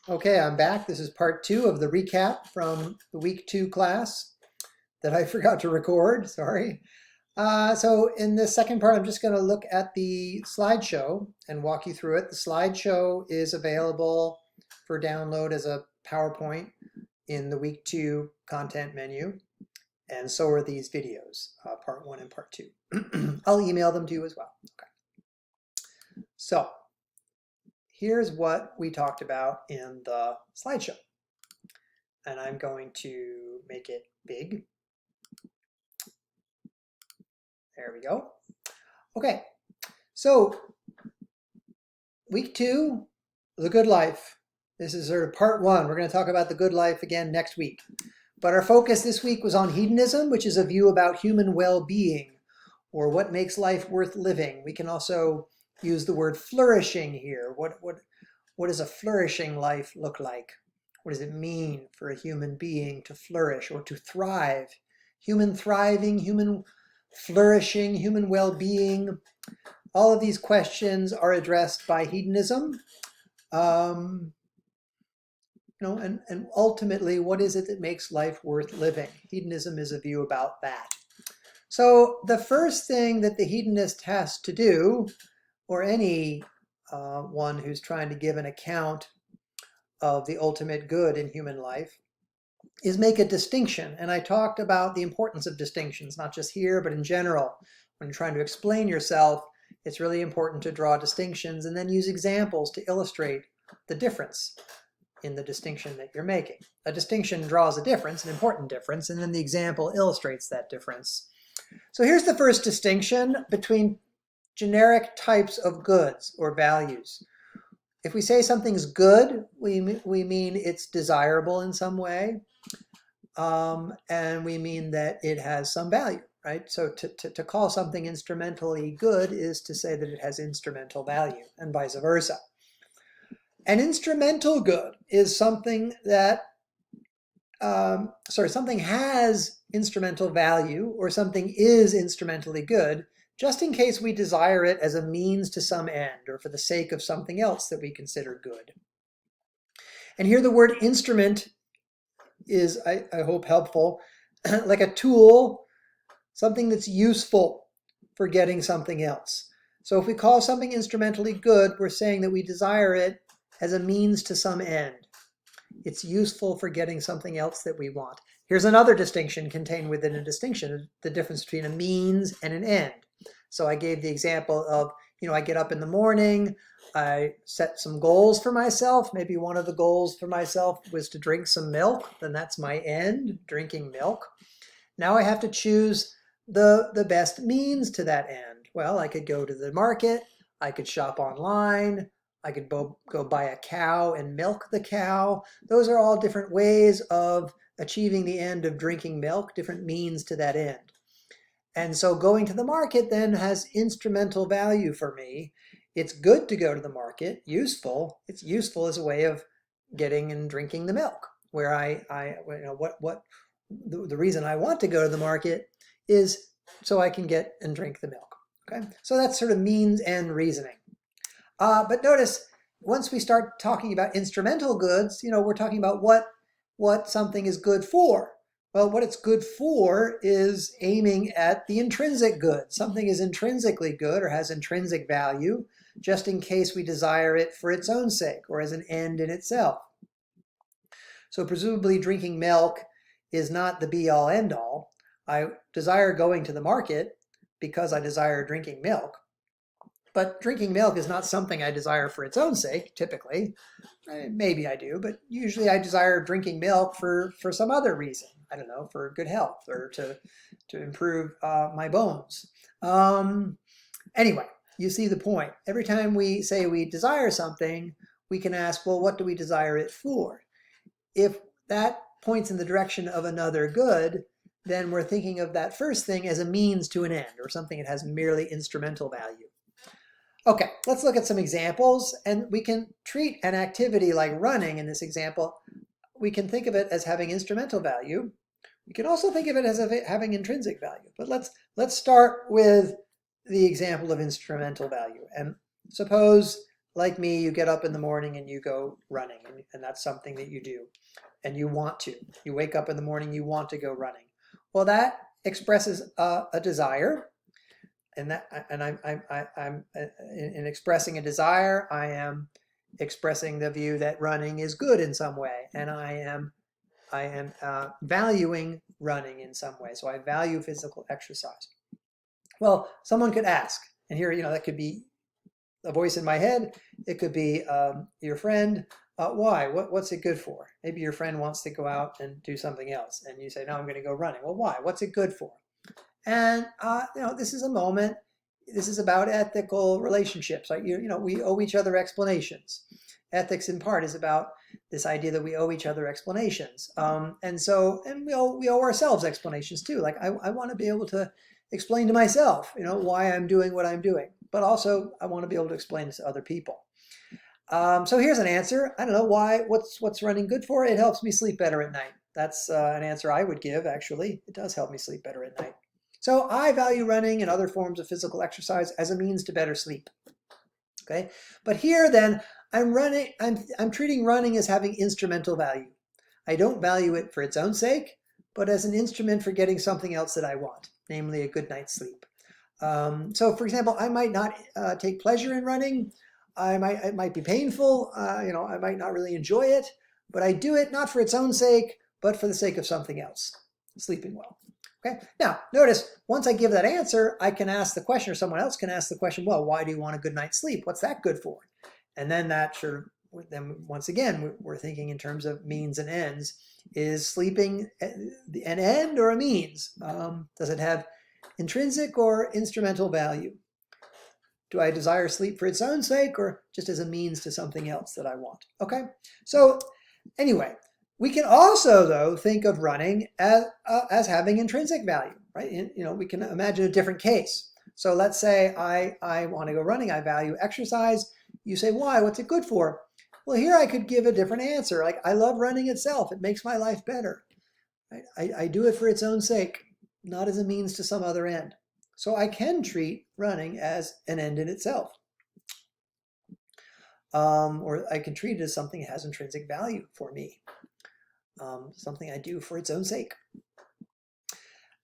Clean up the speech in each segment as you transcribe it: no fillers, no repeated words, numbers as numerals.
Okay, I'm back. This is part 2 of the recap from the week 2 class that I forgot to record. Sorry. So in this second part, I'm just going to look at the slideshow and walk you through it. The slideshow is available for download as a PowerPoint in the week 2 content menu. And so are these videos, part 1 and part 2. I'll email them to you as well. Okay. So here's what we talked about in the slideshow. And I'm going to make it big. There we go. Okay, so week 2, the good life. This is sort of part 1. We're going to talk about the good life again next week. But our focus this week was on hedonism, which is a view about human well-being, or what makes life worth living. We can also use the word flourishing here. What does a flourishing life look like? What does it mean for a human being to flourish or to thrive? Human thriving, human flourishing, human well-being. All of these questions are addressed by hedonism. And ultimately, what is it that makes life worth living? Hedonism is a view about that. So the first thing that the hedonist has to do, or any one who's trying to give an account of the ultimate good in human life, is make a distinction. And I talked about the importance of distinctions, not just here, but in general. When you're trying to explain yourself, it's really important to draw distinctions and then use examples to illustrate the difference in the distinction that you're making. A distinction draws a difference, an important difference, and then the example illustrates that difference. So here's the first distinction between generic types of goods or values. If we say something's good, we mean it's desirable in some way. And we mean that it has some value, right? So to call something instrumentally good is to say that it has instrumental value, and vice versa. An instrumental good is something that, something has instrumental value, or something is instrumentally good, just in case we desire it as a means to some end, or for the sake of something else that we consider good. And here the word instrument is, I hope, helpful, like a tool, something that's useful for getting something else. So if we call something instrumentally good, we're saying that we desire it as a means to some end. It's useful for getting something else that we want. Here's another distinction contained within a distinction, the difference between a means and an end. So I gave the example of, I get up in the morning, I set some goals for myself. Maybe one of the goals for myself was to drink some milk. Then that's my end, drinking milk. Now I have to choose the best means to that end. Well, I could go to the market. I could shop online. I could go buy a cow and milk the cow. Those are all different ways of achieving the end of drinking milk, different means to that end. And so going to the market then has instrumental value for me. It's good to go to the market, useful. It's useful as a way of getting and drinking the milk. Where the reason I want to go to the market is so I can get and drink the milk. Okay, so that's sort of means and reasoning. But notice once we start talking about instrumental goods, we're talking about what something is good for. Well, what it's good for is aiming at the intrinsic good. Something is intrinsically good or has intrinsic value, just in case we desire it for its own sake or as an end in itself. So presumably drinking milk is not the be-all, end-all. I desire going to the market because I desire drinking milk. But drinking milk is not something I desire for its own sake, typically. Maybe I do, but usually I desire drinking milk for some other reason. I don't know, for good health or to improve my bones. Anyway, you see the point. Every time we say we desire something, we can ask, well, what do we desire it for? If that points in the direction of another good, then we're thinking of that first thing as a means to an end, or something that has merely instrumental value. Okay, let's look at some examples, and we can treat an activity like running in this example. We can think of it as having instrumental value. We can also think of it as having intrinsic value. But let's start with the example of instrumental value. And suppose like me, you get up in the morning and you go running, and that's something that you do, and you want to. You wake up in the morning, you want to go running. Well, that expresses a desire, and I'm in expressing a desire, I am expressing the view that running is good in some way, and I am valuing running in some way. So I value physical exercise. Well, someone could ask, and here, that could be a voice in my head. It could be your friend. Why? What's it good for? Maybe your friend wants to go out and do something else, and you say, no, I'm going to go running. Well, why? What's it good for? And this is a moment. This is about ethical relationships. Right? We owe each other explanations. Ethics, in part, is about this idea that we owe each other explanations, and we owe ourselves explanations too. Like I want to be able to explain to myself, why I'm doing what I'm doing, but also I want to be able to explain it to other people. So here's an answer. I don't know why. What's running good for? It helps me sleep better at night. That's an answer I would give. Actually, it does help me sleep better at night. So I value running and other forms of physical exercise as a means to better sleep. Okay, but here then I'm treating running as having instrumental value. I don't value it for its own sake, but as an instrument for getting something else that I want, namely a good night's sleep. So for example, I might not take pleasure in running. It might be painful. I might not really enjoy it, but I do it not for its own sake, but for the sake of something else, sleeping well. Okay. Now, notice once I give that answer, I can ask the question, or someone else can ask the question, well, why do you want a good night's sleep? What's that good for? And then then once again, we're thinking in terms of means and ends. Is sleeping an end or a means? Does it have intrinsic or instrumental value? Do I desire sleep for its own sake or just as a means to something else that I want? Okay. So anyway, we can also, though, think of running as having intrinsic value, right? We can imagine a different case. So let's say I want to go running. I value exercise. You say, why? What's it good for? Well, here I could give a different answer. Like, I love running itself. It makes my life better. Right? I do it for its own sake, not as a means to some other end. So I can treat running as an end in itself. Or I can treat it as something that has intrinsic value for me. Something I do for its own sake.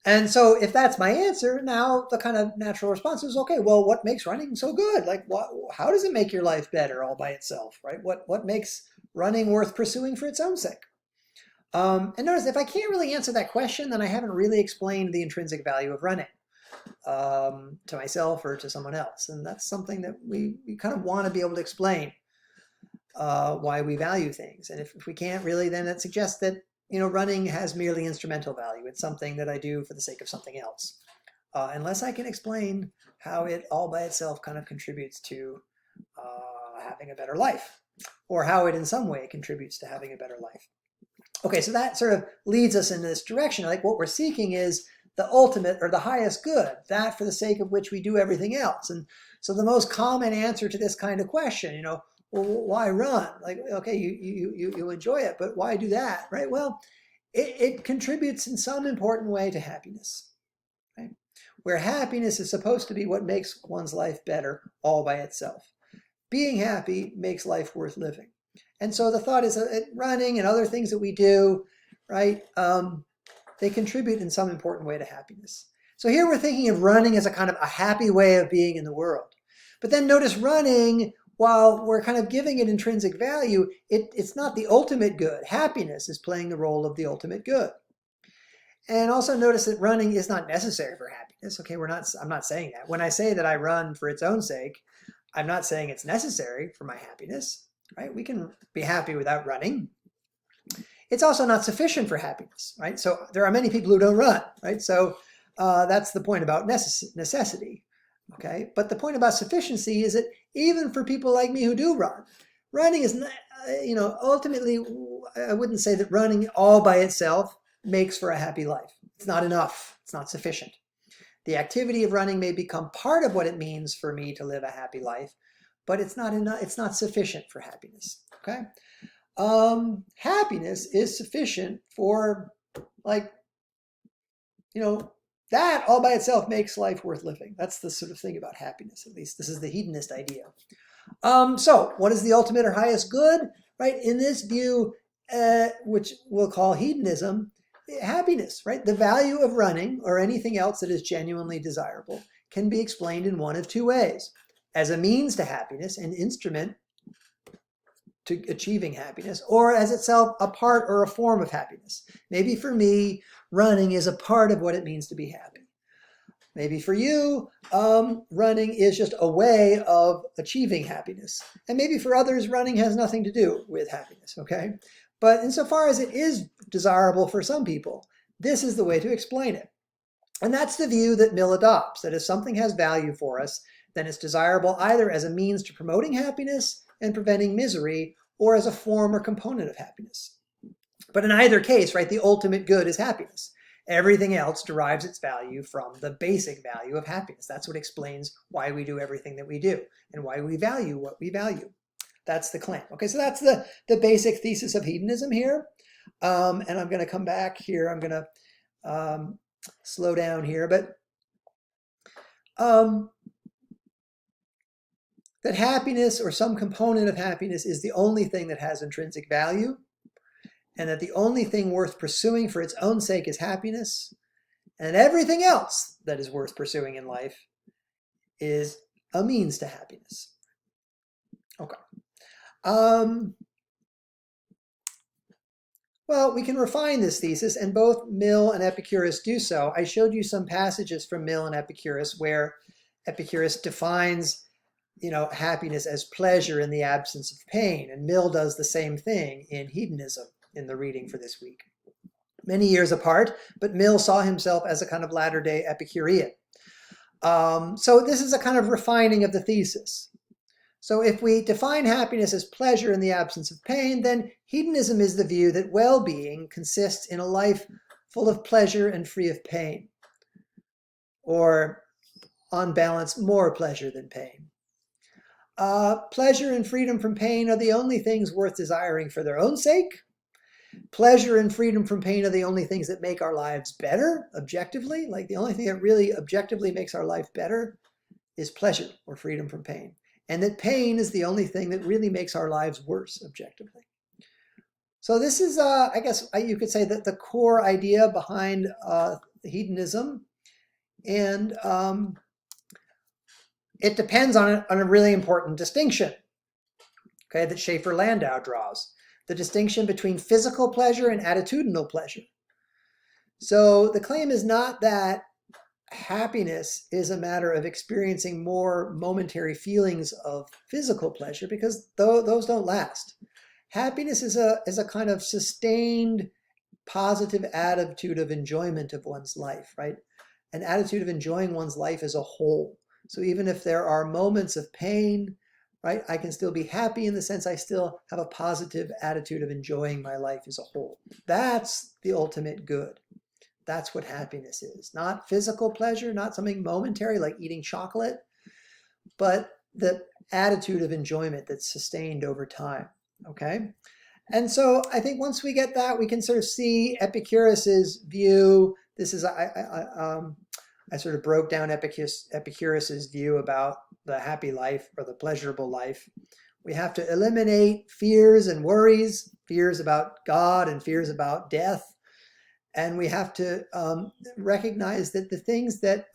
And so if that's my answer, now the kind of natural response is, okay, well, what makes running so good? Like, how does it make your life better all by itself, right? What makes running worth pursuing for its own sake? And notice, if I can't really answer that question, then I haven't really explained the intrinsic value of running to myself or to someone else. And that's something that we kind of want to be able to explain why we value things. And if we can't really, then it suggests that running has merely instrumental value. It's something that I do for the sake of something else. Unless I can explain how it all by itself kind of contributes to having a better life, or how it in some way contributes to having a better life. Okay, so that sort of leads us in this direction. Like, what we're seeking is the ultimate or the highest good, that for the sake of which we do everything else. And so the most common answer to this kind of question, well, why run? Like, okay, you enjoy it, but why do that, right? Well, it contributes in some important way to happiness, right? Where happiness is supposed to be what makes one's life better all by itself. Being happy makes life worth living. And so the thought is that running and other things that we do, right, they contribute in some important way to happiness. So here we're thinking of running as a kind of a happy way of being in the world. But then notice running, while we're kind of giving it intrinsic value, it's not the ultimate good. Happiness is playing the role of the ultimate good. And also notice that running is not necessary for happiness. Okay, I'm not saying that. When I say that I run for its own sake, I'm not saying it's necessary for my happiness, right? We can be happy without running. It's also not sufficient for happiness, right? So there are many people who don't run, right? So that's the point about necessity, okay? But the point about sufficiency is that even for people like me who do run, running is not, ultimately, I wouldn't say that running all by itself makes for a happy life. It's not enough. It's not sufficient. The activity of running may become part of what it means for me to live a happy life, but it's not enough. It's not sufficient for happiness, okay? Happiness is sufficient for, that all by itself makes life worth living. That's the sort of thing about happiness, at least. This is the hedonist idea. So what is the ultimate or highest good? Right? In this view, which we'll call hedonism, happiness, right? The value of running or anything else that is genuinely desirable can be explained in one of two ways: as a means to happiness, an instrument to achieving happiness, or as itself a part or a form of happiness. Maybe for me, running is a part of what it means to be happy. Maybe for you, running is just a way of achieving happiness. And maybe for others, running has nothing to do with happiness, okay? But insofar as it is desirable for some people, this is the way to explain it. And that's the view that Mill adopts, that if something has value for us, then it's desirable either as a means to promoting happiness and preventing misery, or as a form or component of happiness. But in either case, right, the ultimate good is happiness. Everything else derives its value from the basic value of happiness. That's what explains why we do everything that we do and why we value what we value. That's the claim. Okay, so that's the basic thesis of hedonism here. And I'm going to come back here. I'm going to slow down here. But that happiness or some component of happiness is the only thing that has intrinsic value, and that the only thing worth pursuing for its own sake is happiness, and everything else that is worth pursuing in life is a means to happiness. Okay. Well, we can refine this thesis, and both Mill and Epicurus do so. I showed you some passages from Mill and Epicurus where Epicurus defines happiness as pleasure in the absence of pain. And Mill does the same thing in Hedonism in the reading for this week. Many years apart, but Mill saw himself as a kind of latter-day Epicurean. So this is a kind of refining of the thesis. So if we define happiness as pleasure in the absence of pain, then hedonism is the view that well-being consists in a life full of pleasure and free of pain, or on balance, more pleasure than pain. Pleasure and freedom from pain are the only things worth desiring for their own sake. Pleasure and freedom from pain are the only things that make our lives better, objectively. Like the only thing that really objectively makes our life better is pleasure or freedom from pain. And that pain is the only thing that really makes our lives worse, objectively. So this is, I guess you could say that the core idea behind hedonism. And it depends on a really important distinction, okay, that Schaefer-Landau draws. The distinction between physical pleasure and attitudinal pleasure. So the claim is not that happiness is a matter of experiencing more momentary feelings of physical pleasure, because those don't last. Happiness is a kind of sustained positive attitude of enjoyment of one's life, right? An attitude of enjoying one's life as a whole. So even if there are moments of pain, right, I can still be happy in the sense I still have a positive attitude of enjoying my life as a whole. That's the ultimate good. That's what happiness is. Not physical pleasure, not something momentary like eating chocolate, but the attitude of enjoyment that's sustained over time, okay? And so I think once we get that, we can sort of see Epicurus's view. This is, I sort of broke down Epicurus's view about the happy life or the pleasurable life. We have to eliminate fears and worries, fears about God and fears about death. And we have to recognize that the things that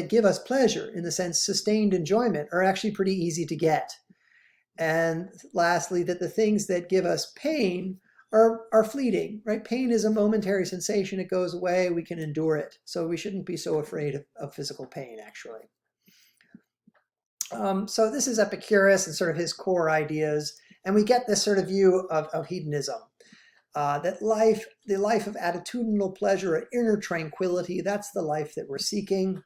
give us pleasure, in the sense sustained enjoyment, are actually pretty easy to get. And lastly, that the things that give us pain are fleeting, right? Pain is a momentary sensation. It goes away. We can endure it. So we shouldn't be so afraid of physical pain, actually. So this is Epicurus and sort of his core ideas. And we get this sort of view of hedonism, that the life of attitudinal pleasure or inner tranquility, that's the life that we're seeking.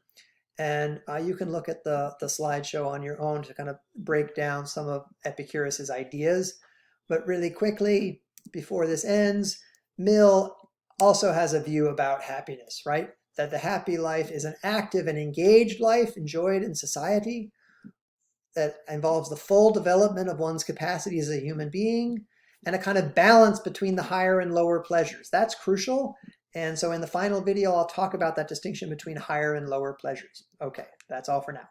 And you can look at the slideshow on your own to kind of break down some of Epicurus's ideas. But really quickly, before this ends, Mill also has a view about happiness, right? That the happy life is an active and engaged life enjoyed in society that involves the full development of one's capacity as a human being and a kind of balance between the higher and lower pleasures. That's crucial. And so in the final video, I'll talk about that distinction between higher and lower pleasures. Okay, that's all for now.